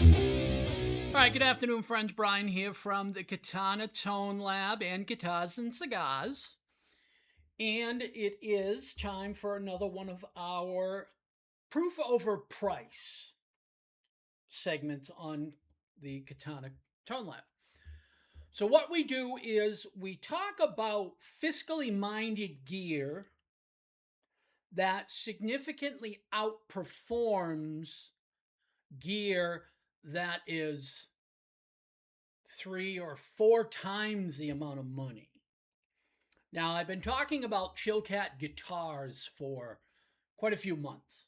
All right, good afternoon, friends. Brian here from the Katana Tone Lab and Guitars and Cigars. And it is time for another one of our proof over price segments on the Katana Tone Lab. So, what we do is we talk about fiscally minded gear that significantly outperforms gear that is 3 or 4 times the amount of money. Now, I've been talking about Chilkat guitars for quite a few months.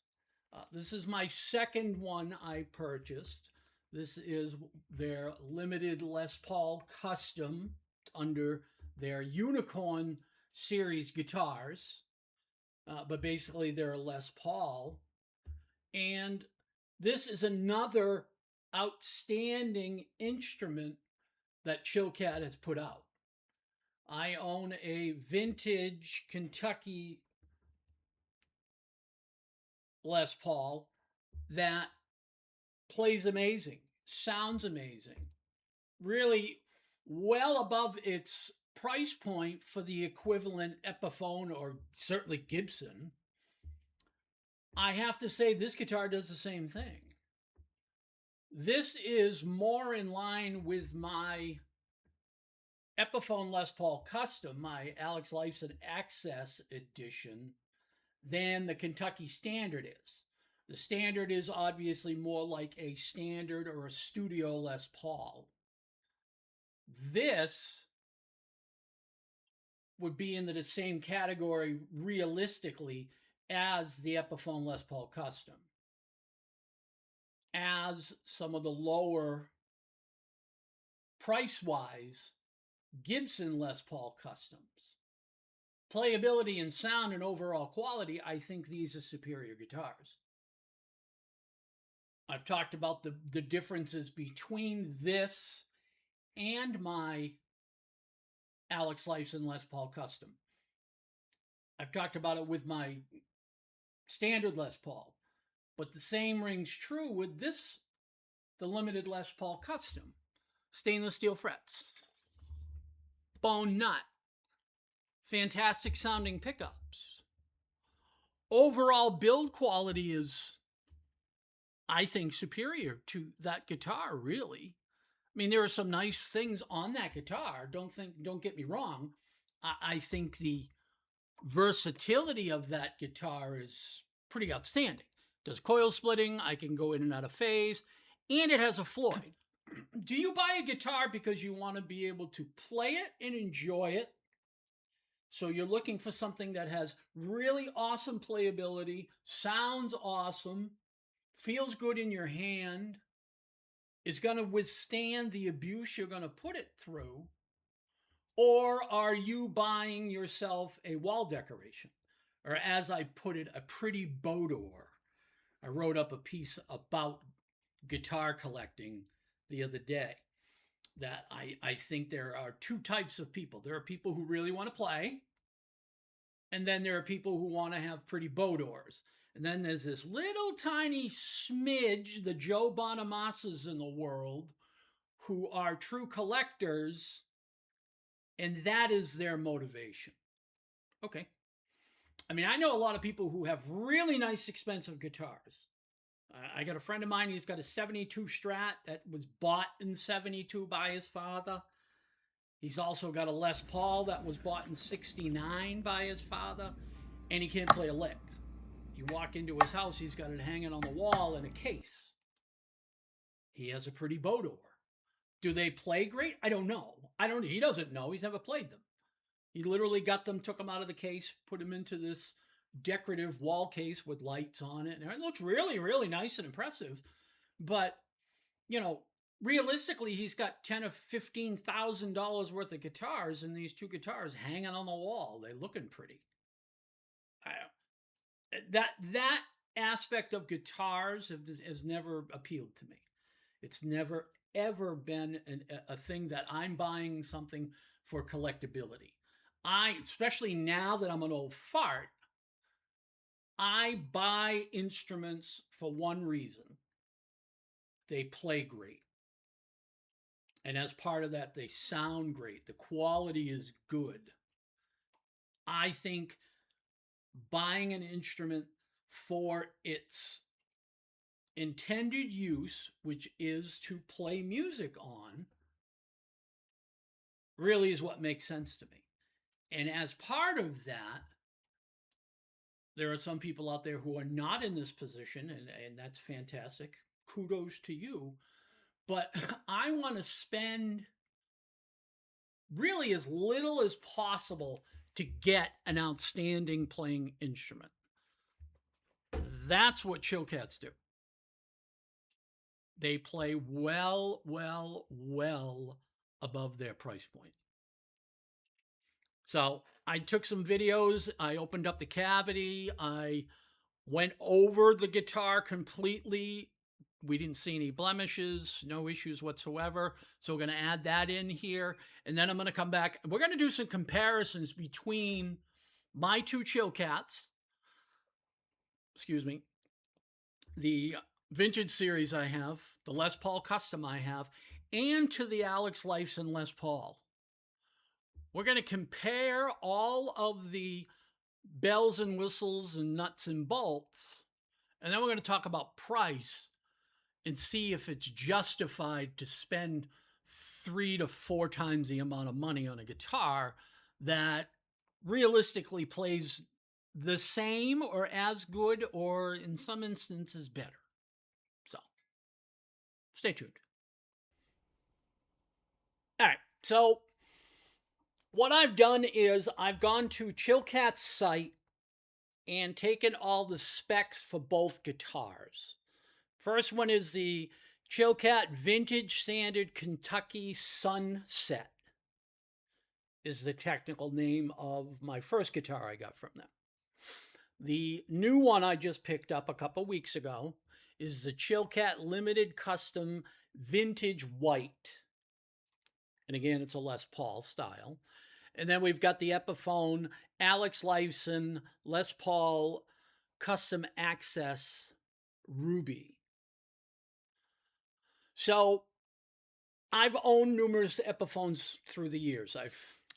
This is my second one I purchased. This is their limited Les Paul Custom under their Unicorn series guitars. But basically, they're Les Paul. And this is another outstanding instrument that Chilkat has put out. I own a vintage Kentucky Les Paul that plays amazing, sounds amazing, really well above its price point for the equivalent Epiphone or certainly Gibson. I have to say this guitar does the same thing. This is more in line with my Epiphone Les Paul Custom, my Alex Lifeson Axcess edition, than the Kentucky Standard is. The Standard is obviously more like a standard or a studio Les Paul. This would be in the same category realistically as the Epiphone Les Paul Custom, as some of the lower price-wise Gibson Les Paul Customs. Playability and sound and overall quality, I think these are superior guitars. I've talked about the differences between this and my Alex Lifeson Les Paul Custom. I've talked about it with my standard Les Paul, but the same rings true with this, the limited Les Paul Custom. Stainless steel frets, bone nut, fantastic sounding pickups. Overall build quality is, I think, superior to that guitar, really. I mean, there are some nice things on that guitar. Don't get me wrong. I think the versatility of that guitar is pretty outstanding. It does coil splitting. I can go in and out of phase, and it has a Floyd. Do you buy a guitar because you want to be able to play it and enjoy it? So you're looking for something that has really awesome playability, sounds awesome, feels good in your hand, is going to withstand the abuse you're going to put it through? Or are you buying yourself a wall decoration? Or as I put it, a pretty boudoir. I wrote up a piece about guitar collecting the other day that I think there are two types of people. There are people who really want to play, and then there are people who want to have pretty boudoirs. And then there's this little tiny smidge, the Joe Bonamasas in the world, who are true collectors, and that is their motivation. Okay. I mean, I know a lot of people who have really nice, expensive guitars. I got a friend of mine, he's got a 72 Strat that was bought in 72 by his father. He's also got a Les Paul that was bought in 69 by his father, and he can't play a lick. You walk into his house, he's got it hanging on the wall in a case. He has a pretty boudoir. Do they play great? I don't know. He doesn't know. He's never played them. He literally got them, took them out of the case, put them into this decorative wall case with lights on it. And it looks really, really nice and impressive. But, realistically, he's got $10,000 or $15,000 worth of guitars, and these two guitars hanging on the wall. They're looking pretty. That aspect of guitars has never appealed to me. It's never, ever been a thing that I'm buying something for collectability. Especially now that I'm an old fart, I buy instruments for one reason. they play great. And as part of that, they sound great. The quality is good. I think buying an instrument for its intended use, which is to play music on, really is what makes sense to me. And as part of that, there are some people out there who are not in this position, and that's fantastic. Kudos to you. But I want to spend really as little as possible to get an outstanding playing instrument. That's what chill cats do. They play well above their price point. So I took some videos. I opened up the cavity. I went over the guitar completely. We didn't see any blemishes, no issues whatsoever. So we're going to add that in here. And then I'm going to come back. We're going to do some comparisons between my two chill cats. Excuse me. The vintage series I have, the Les Paul Custom I have, and to the Alex Lifeson Les Paul. We're going to compare all of the bells and whistles and nuts and bolts, and then we're going to talk about price and see if it's justified to spend 3 to 4 times the amount of money on a guitar that realistically plays the same or as good, or in some instances better. So stay tuned. All right, so what I've done is I've gone to Chillcat's site and taken all the specs for both guitars. First one is the Chillcat Vintage Standard Kentucky Sunset, is the technical name of my first guitar I got from them. The new one I just picked up a couple weeks ago is the Chillcat Limited Custom Vintage White. And again, it's a Les Paul style. And then we've got the Epiphone Alex Lifeson Les Paul Custom Axcess Ruby. So I've owned numerous Epiphones through the years.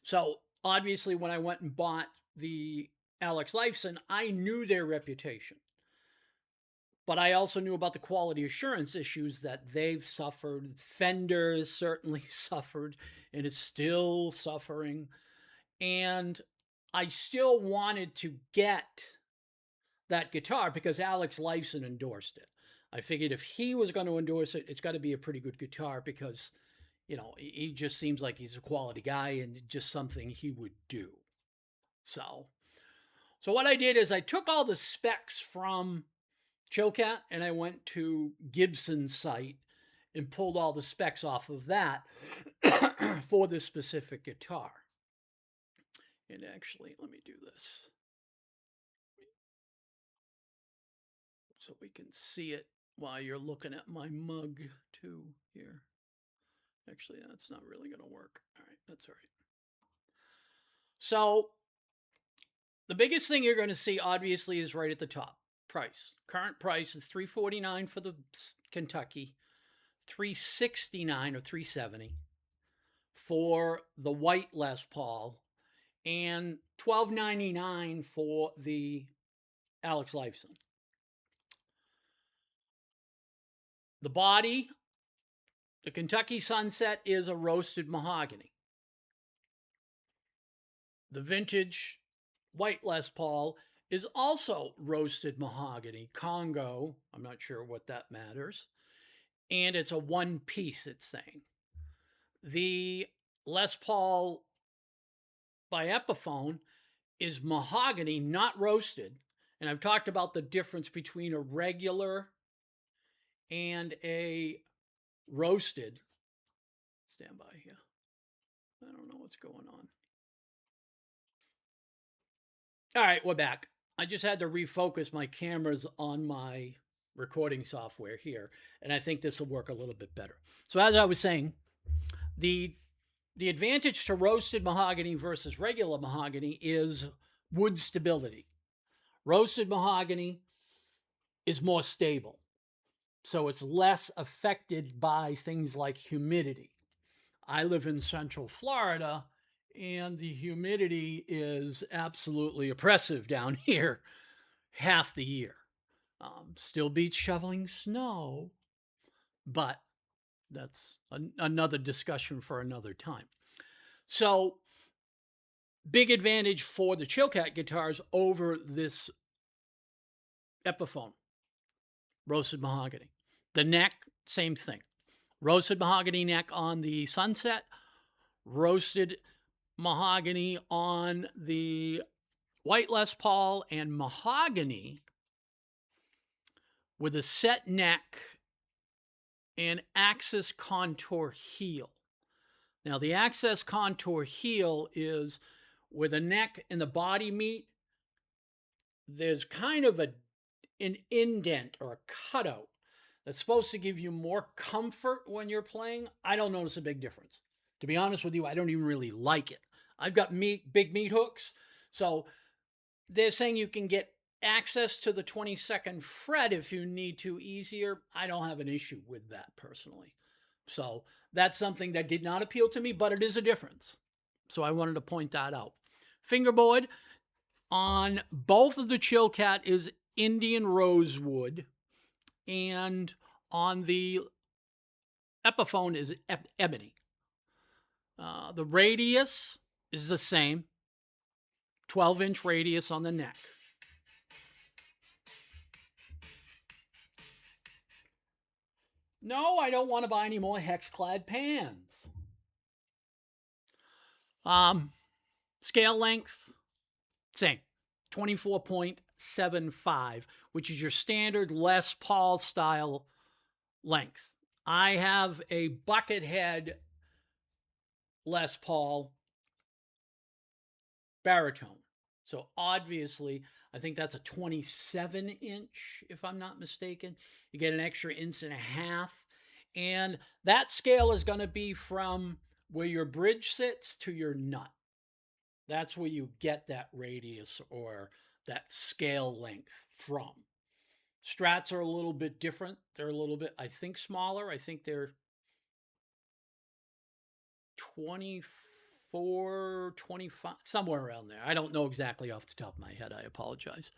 So obviously when I went and bought the Alex Lifeson, I knew their reputation. But I also knew about the quality assurance issues that they've suffered. Fender has certainly suffered and is still suffering. And I still wanted to get that guitar because Alex Lifeson endorsed it. I figured if he was going to endorse it, it's got to be a pretty good guitar because, you know, he just seems like he's a quality guy and just something he would do. So what I did is I took all the specs from Chillcat and I went to Gibson's site and pulled all the specs off of that for this specific guitar. And actually, let me do this so we can see it while you're looking at my mug too here. Actually, that's not really going to work. All right, that's all right. So the biggest thing you're going to see, obviously, is right at the top. Price. Current price is $349 for the Kentucky, $369 or $370 for the white Les Paul, and $12.99 for the Alex Lifeson. The body, the Kentucky Sunset, is a roasted mahogany. The vintage white Les Paul is also roasted mahogany, Congo. I'm not sure what that matters. And it's a one piece, it's saying. The Les Paul by Epiphone is mahogany, not roasted. And I've talked about the difference between a regular and a roasted. Stand by here. I don't know what's going on. All right, we're back. I just had to refocus my cameras on my recording software here, and I think this will work a little bit better. So as I was saying, the advantage to roasted mahogany versus regular mahogany is wood stability. Roasted mahogany is more stable. So it's less affected by things like humidity. I live in Central Florida, and the humidity is absolutely oppressive down here half the year. Still beats shoveling snow, but that's another discussion for another time. So, big advantage for the Chilcat guitars over this Epiphone, roasted mahogany. The neck, same thing. Roasted mahogany neck on the Sunset, roasted mahogany on the white Les Paul, and mahogany with a set neck and Axcess contour heel. Now, the Axcess contour heel is where the neck and the body meet. There's kind of an indent or a cutout that's supposed to give you more comfort when you're playing. I don't notice a big difference. To be honest with you, I don't even really like it. I've got big meat hooks, so they're saying you can get access to the 22nd fret if you need to easier. I don't have an issue with that personally. So that's something that did not appeal to me, but it is a difference. So I wanted to point that out. Fingerboard on both of the Chilcat is Indian rosewood, and on the Epiphone is ebony. The radius is the same, 12-inch radius on the neck. No, I don't want to buy any more hex-clad pans. Scale length, same, 24.75, which is your standard Les Paul style length. I have a buckethead Les Paul baritone. So obviously, I think that's a 27-inch, if I'm not mistaken. You get an extra inch and a half. And that scale is going to be from where your bridge sits to your nut. That's where you get that radius or that scale length from. Strats are a little bit different. They're a little bit, I think, smaller. I think they're 24, 25, somewhere around there. I don't know exactly off the top of my head. I apologize.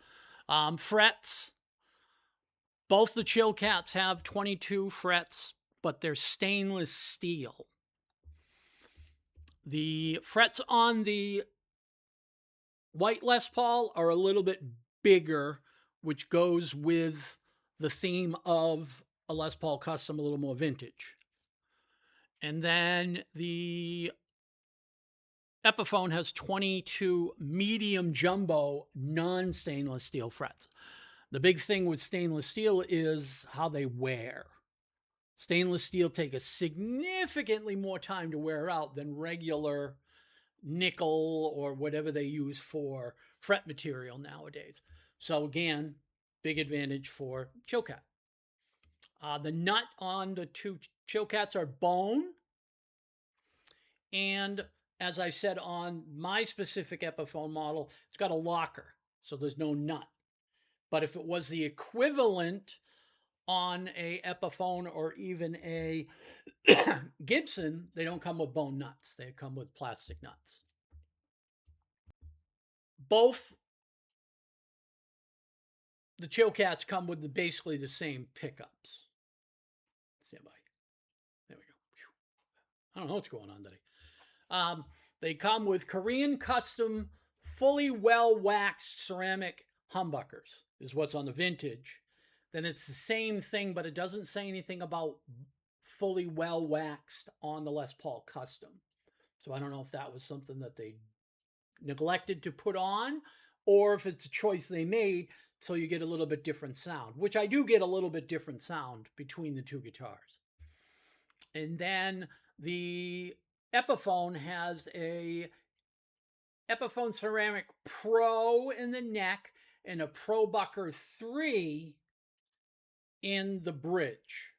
Frets. Both the Chilcats have 22 frets, but they're stainless steel. The frets on the white Les Paul are a little bit bigger, which goes with the theme of a Les Paul Custom, a little more vintage. And then the Epiphone has 22 medium jumbo non-stainless steel frets. The big thing with stainless steel is how they wear. Stainless steel take a significantly more time to wear out than regular nickel or whatever they use for fret material nowadays. So again, big advantage for Chilcat. The nut on the two Chilcats are bone. And as I said on my specific Epiphone model, it's got a locker, so there's no nut. But if it was the equivalent on a Epiphone or even a Gibson, they don't come with bone nuts. They come with plastic nuts. Both the Chilcats come with basically the same pickups. Stand by. There we go. I don't know what's going on today. They come with Korean custom, fully well-waxed ceramic humbuckers, is what's on the vintage. Then it's the same thing, but it doesn't say anything about fully well-waxed on the Les Paul Custom. So I don't know if that was something that they neglected to put on, or if it's a choice they made so you get a little bit different sound, which I do get a little bit different sound between the two guitars. And then the Epiphone has a Epiphone Ceramic Pro in the neck and a Pro Bucker 3 in the bridge.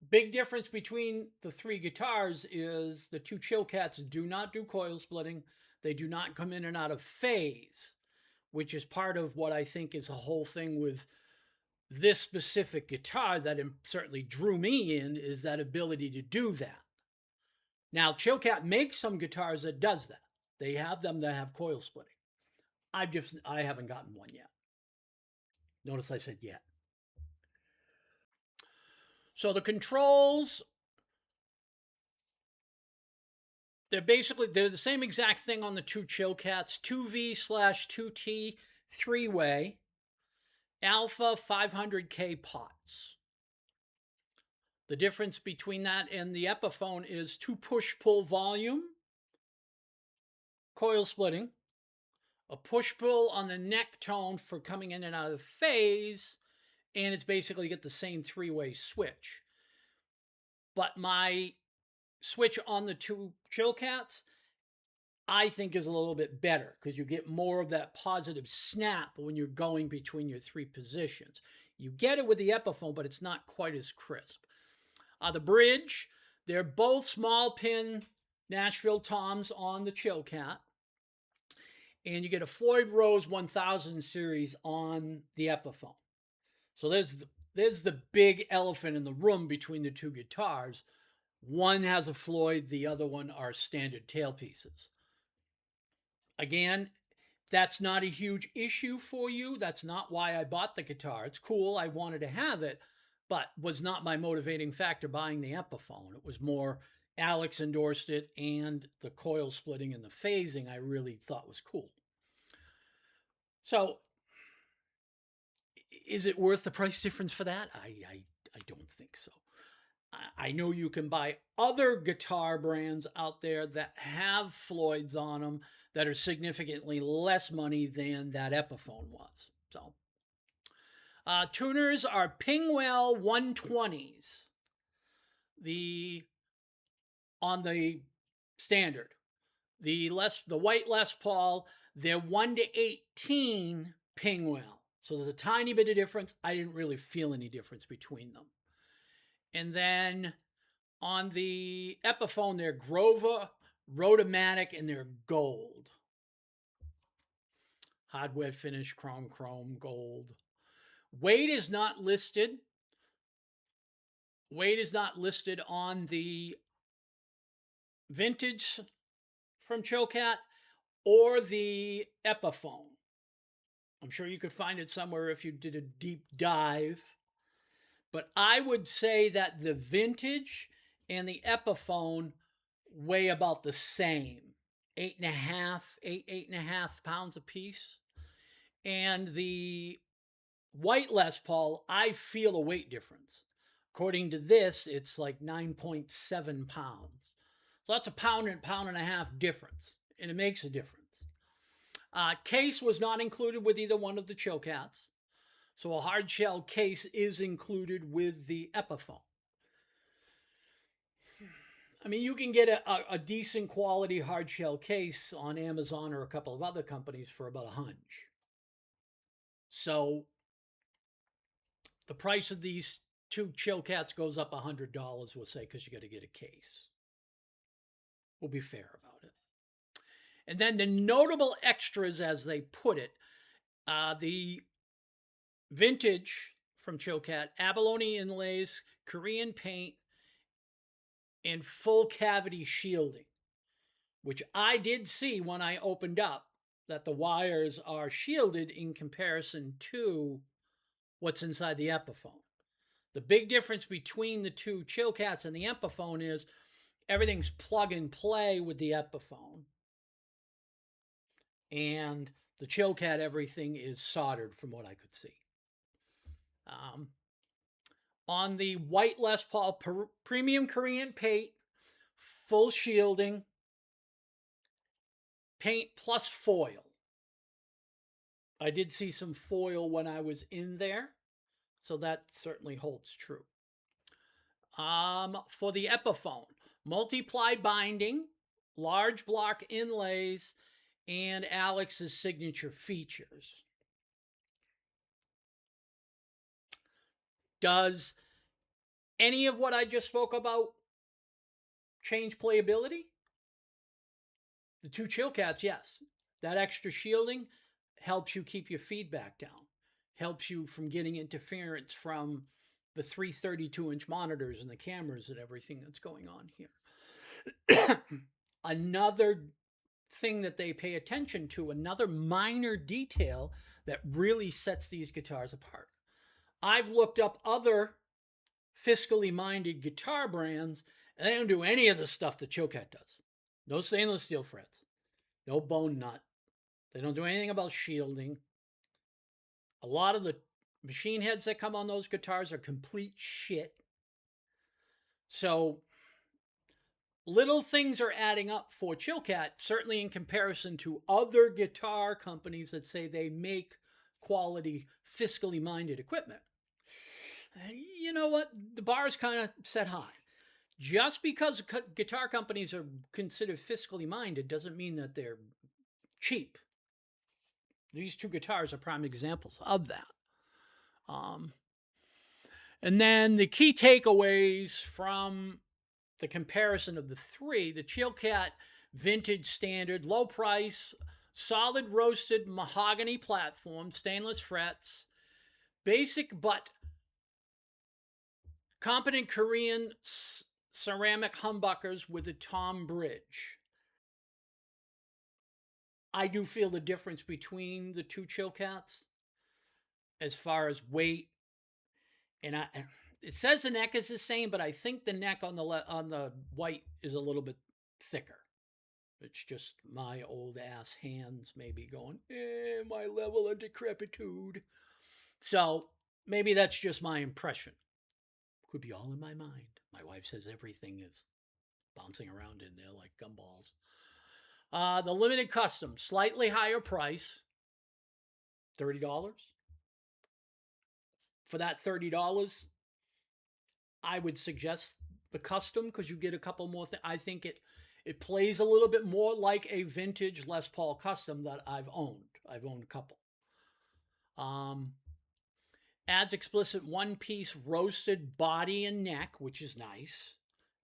Big difference between the three guitars is the two Chilcats do not do coil splitting. They do not come in and out of phase, which is part of what I think is a whole thing with this specific guitar that certainly drew me in is that ability to do that. Now, Chilcat makes some guitars that does that. They have them that have coil splitting. I haven't gotten one yet. Notice I said yet. So the controls, they're the same exact thing on the two Chilcats, 2V/2T 3-way, alpha 500K pots. The difference between that and the Epiphone is 2 push-pull volume, coil splitting, a push-pull on the neck tone for coming in and out of phase, and it's basically get the same 3-way switch. But my switch on the two Chilcats, I think, is a little bit better because you get more of that positive snap when you're going between your 3 positions. You get it with the Epiphone, but it's not quite as crisp. The bridge, they're both small pin Nashville toms on the Chilcat. And you get a Floyd Rose 1000 series on the Epiphone. So there's the big elephant in the room between the two guitars. One has a Floyd, the other one are standard tailpieces. Again, that's not a huge issue for you. That's not why I bought the guitar. It's cool. I wanted to have it, but was not my motivating factor buying the Epiphone. It was more Alex endorsed it, and the coil splitting and the phasing I really thought was cool. So is it worth the price difference for that? I don't think so. I know you can buy other guitar brands out there that have Floyds on them that are significantly less money than that Epiphone was. So tuners are Pingwell 120s. On the standard, the white Les Paul, they're 1 to 18 Pingwell. So there's a tiny bit of difference. I didn't really feel any difference between them. And then on the Epiphone, they're Grover, Rotomatic, and they're gold. Hardware finish, chrome, gold. Weight is not listed. Weight is not listed on the vintage from Chilcat or the Epiphone. I'm sure you could find it somewhere if you did a deep dive. But I would say that the vintage and the Epiphone weigh about the same. 8.5 pounds a piece. And the white Les Paul, I feel a weight difference. According to this, it's like 9.7 pounds. So that's a pound and a half difference. And it makes a difference. Case was not included with either one of the Chilcats. So a hard shell case is included with the Epiphone. I mean, you can get a decent quality hard shell case on Amazon or a couple of other companies for about a hunch. So the price of these two Chilcats goes up $100, we'll say, because you got to get a case. We'll be fair about it. And then the notable extras, as they put it, the vintage from Chilcat, abalone inlays, Korean paint, and full cavity shielding, which I did see when I opened up that the wires are shielded in comparison to what's inside the Epiphone. The big difference between the two Chilcats and the Epiphone is everything's plug and play with the Epiphone. And the Chilcat, everything is soldered from what I could see. On the white Les Paul, premium Korean paint, full shielding, paint plus foil. I did see some foil when I was in there, so that certainly holds true. For the Epiphone, multiply binding, large block inlays, and Alex's signature features. Does any of what I just spoke about change playability? The two Chilcats, yes. That extra shielding helps you keep your feedback down. helps you from getting interference from the 332-inch monitors and the cameras and everything that's going on here. Another thing that they pay attention to, another minor detail that really sets these guitars apart. I've looked up other fiscally minded guitar brands, and they don't do any of the stuff that Chilkat does. No stainless steel frets, no bone nut. They don't do anything about shielding. A lot of the machine heads that come on those guitars are complete shit. So little things are adding up for Chilkat, certainly in comparison to other guitar companies that say they make quality, fiscally minded equipment. You know what? The bar is kind of set high. Just because guitar companies are considered fiscally minded doesn't mean that they're cheap. These two guitars are prime examples of that. And then the key takeaways from the comparison of the three: the Chilkat vintage standard, low price, solid roasted mahogany platform, stainless frets, basic but competent Korean ceramic humbuckers with a tom bridge. I do feel the difference between the two Chilkats as far as weight, and it says the neck is the same, but I think the neck on the white is a little bit thicker. It's just my old ass hands maybe going, my level of decrepitude. So maybe that's just my impression. Could be all in my mind. My wife says everything is bouncing around in there like gumballs. The limited custom, slightly higher price, $30. For that $30, I would suggest the custom because you get a couple more things. I think it plays a little bit more like a vintage Les Paul custom that I've owned. I've owned a couple. Adds explicit one-piece roasted body and neck, which is nice.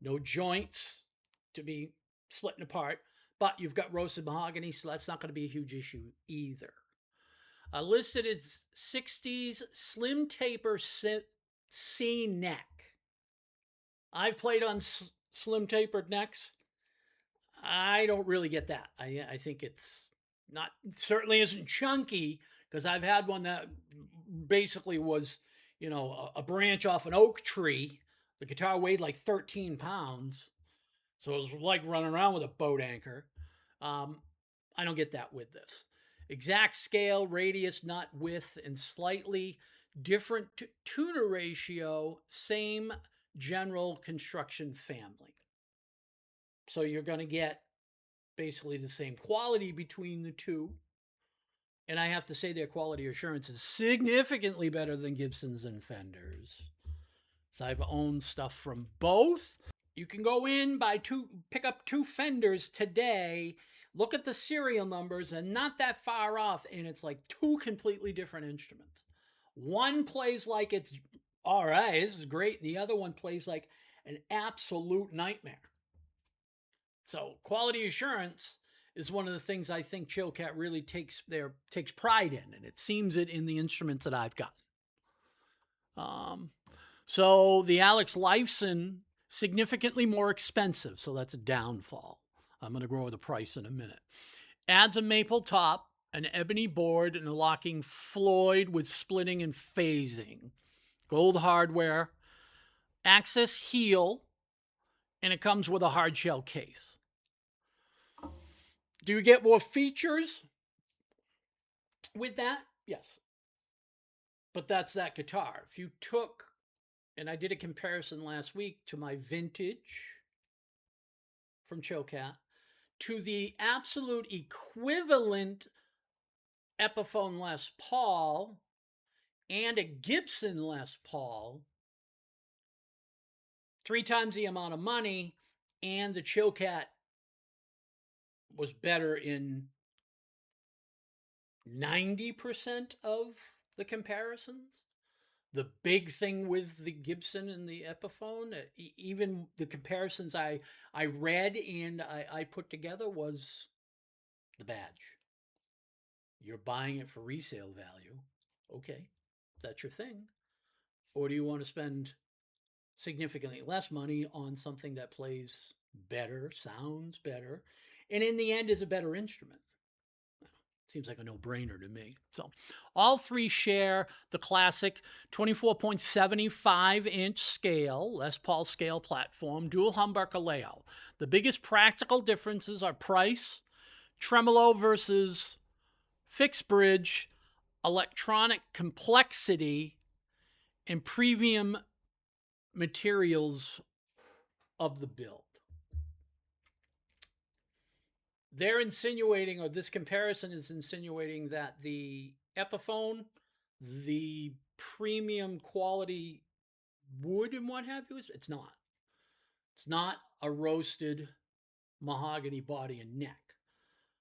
No joints to be splitting apart, but you've got roasted mahogany, so that's not going to be a huge issue either. Listed as 60s slim taper C neck. I've played on slim tapered necks. I don't really get that. I think it's not, certainly isn't chunky, because I've had one that basically was, a branch off an oak tree. The guitar weighed like 13 pounds. So it was like running around with a boat anchor. I don't get that with this. Exact scale, radius, nut, width, and slightly different tuner ratio, same general construction family. So you're going to get basically the same quality between the two. And I have to say their quality assurance is significantly better than Gibson's and Fender's. So I've owned stuff from both. You can go in, pick up two Fenders today, look at the serial numbers, and not that far off, and it's like two completely different instruments. One plays like it's all right, this is great, and the other one plays like an absolute nightmare. So quality assurance is one of the things I think Chilkat really takes pride in, and it seems it in the instruments that I've got. So the Alex Lifeson, significantly more expensive, so that's a downfall. I'm going to go over the price in a minute. Adds a maple top, an ebony board, and a locking Floyd with splitting and phasing. Gold hardware, Axcess heel, and it comes with a hard shell case. Do you get more features with that? Yes. But that's that guitar. If you took, and I did a comparison last week to my vintage from Chilkat to the absolute equivalent Epiphone Les Paul and a Gibson Les Paul, 3 times the amount of money, and the Chilkat was better in 90% of the comparisons. The big thing with the Gibson and the Epiphone, even the comparisons I read and I put together, was the badge. You're buying it for resale value. Okay. that's your thing? Or do you want to spend significantly less money on something that plays better, sounds better, and in the end is a better instrument? Seems like a no-brainer to me. So all three share the classic 24.75-inch scale, Les Paul scale platform, dual humbucker layout. The biggest practical differences are price, tremolo versus fixed bridge, electronic complexity, and premium materials of the build. They're insinuating, or this comparison is insinuating, that the Epiphone, the premium quality wood and what have you, it's not. It's not a roasted mahogany body and neck.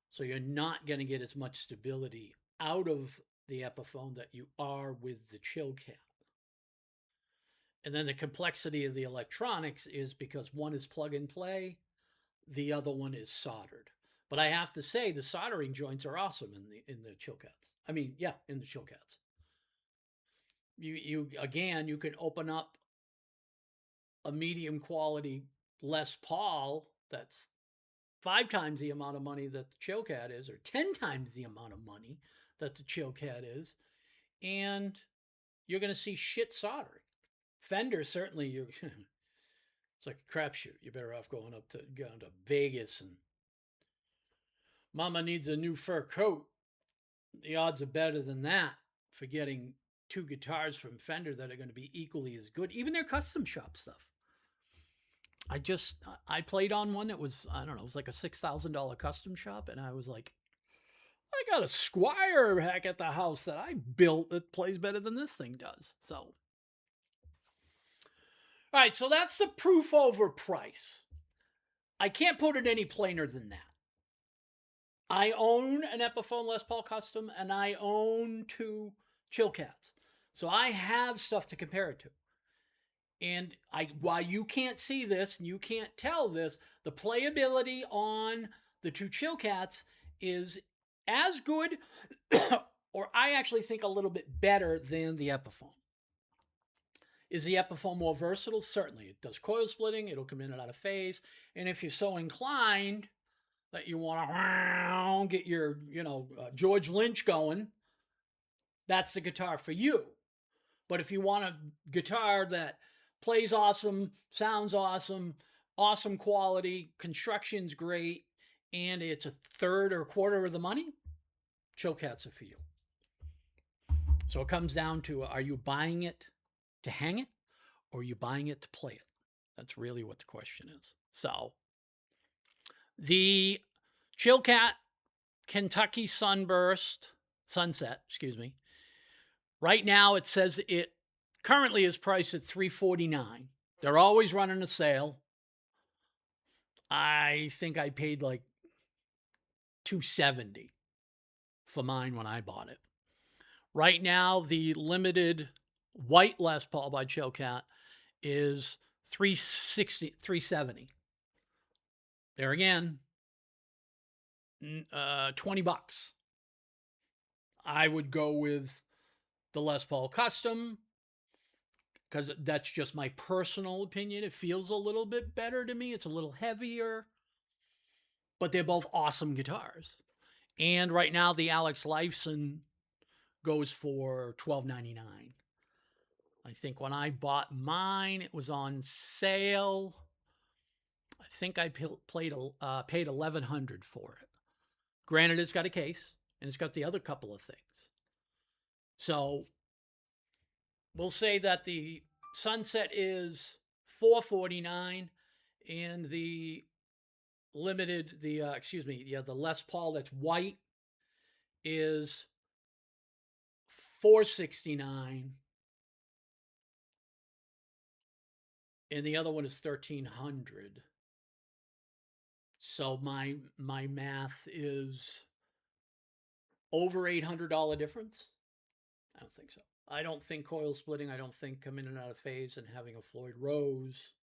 So you're not going to get as much stability out of the Epiphone that you are with the Chilcat. And then the complexity of the electronics is because one is plug and play, the other one is soldered. But I have to say, the soldering joints are awesome in the Chilcats. I mean, yeah, in the Chilcats. You again, you can open up a medium quality Les Paul that's 5 times the amount of money that the Chilcat is, or 10 times the amount of money that the Chilcat is, and you're going to see shit soldering. Fender, certainly, it's like a crapshoot. You're better off going to Vegas and Mama needs a new fur coat. The odds are better than that for getting 2 guitars from Fender that are going to be equally as good. Even their custom shop stuff. I played on one that was, I don't know, it was like a $6,000 custom shop, and I was like, I got a Squire hack at the house that I built that plays better than this thing does. So, all right, so that's the proof over price. I can't put it any plainer than that. I own an Epiphone Les Paul Custom, and I own 2 Chilcats. So I have stuff to compare it to. And while you can't see this and you can't tell this, the playability on the 2 Chilcats is as good, or I actually think a little bit better than the Epiphone. Is the Epiphone more versatile? Certainly. It does coil splitting. It'll come in and out of phase. And if you're so inclined that you want to get your, George Lynch going, that's the guitar for you. But if you want a guitar that plays awesome, sounds awesome, awesome quality, construction's great, and it's a third or a quarter of the money, Chilcats are for you. So it comes down to, are you buying it to hang it, or are you buying it to play it? That's really what the question is. So the Chilcat Kentucky Sunset, right now it says it currently is priced at $349. They're always running a sale. I think I paid like $270 for mine when I bought it. Right now, the limited white Les Paul by Chilcat is $370. There again, $20. I would go with the Les Paul Custom, because that's just my personal opinion. It feels a little bit better to me. It's a little heavier, but they're both awesome guitars. And right now, the Alex Lifeson goes for $12.99. I think when I bought mine, it was on sale. I think I paid $1,100 for it. Granted, it's got a case, and it's got the other couple of things. So we'll say that the Sunset is $449, and the limited, the Les Paul that's white is $469, and the other one is $1,300. So my math is over $800 difference. I don't think so. I don't think coil splitting, I don't think coming in and out of phase and having a Floyd Rose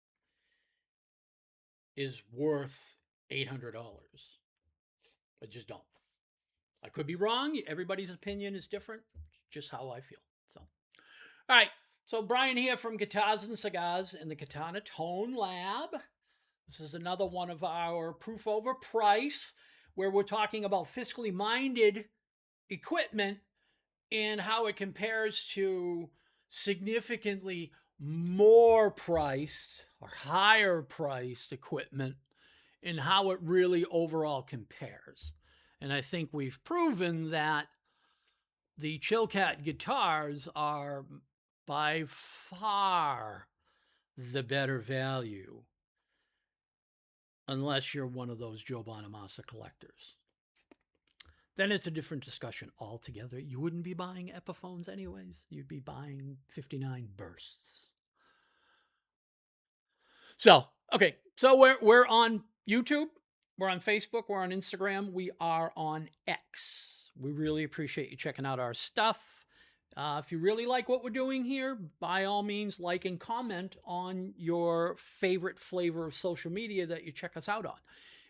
is worth $800. I just don't. I could be wrong. Everybody's opinion is different. Just how I feel. So, All right. So Brian here from Guitars and Cigars in the Katana Tone Lab. This is another one of our proof over price where we're talking about fiscally minded equipment and how it compares to significantly more priced or higher priced equipment and how it really overall compares. And I think we've proven that the Chilcat guitars are by far the better value, unless you're one of those Joe Bonamassa collectors. Then it's a different discussion altogether. You wouldn't be buying Epiphones anyways. You'd be buying 59 bursts. So, okay. So we're on YouTube, we're on Facebook, we're on Instagram, we are on X. We really appreciate you checking out our stuff. If you really like what we're doing here, by all means, like and comment on your favorite flavor of social media that you check us out on.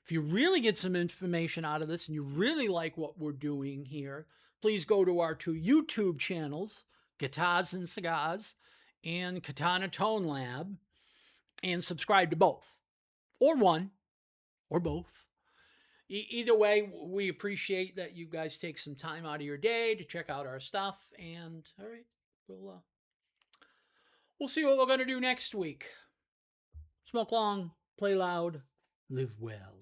If you really get some information out of this and you really like what we're doing here, please go to our two YouTube channels, Guitars and Cigars and Katana Tone Lab, and subscribe to both, or one, or both. Either way, we appreciate that you guys take some time out of your day to check out our stuff. And all right, we'll see what we're going to do next week. Smoke long, play loud, live well.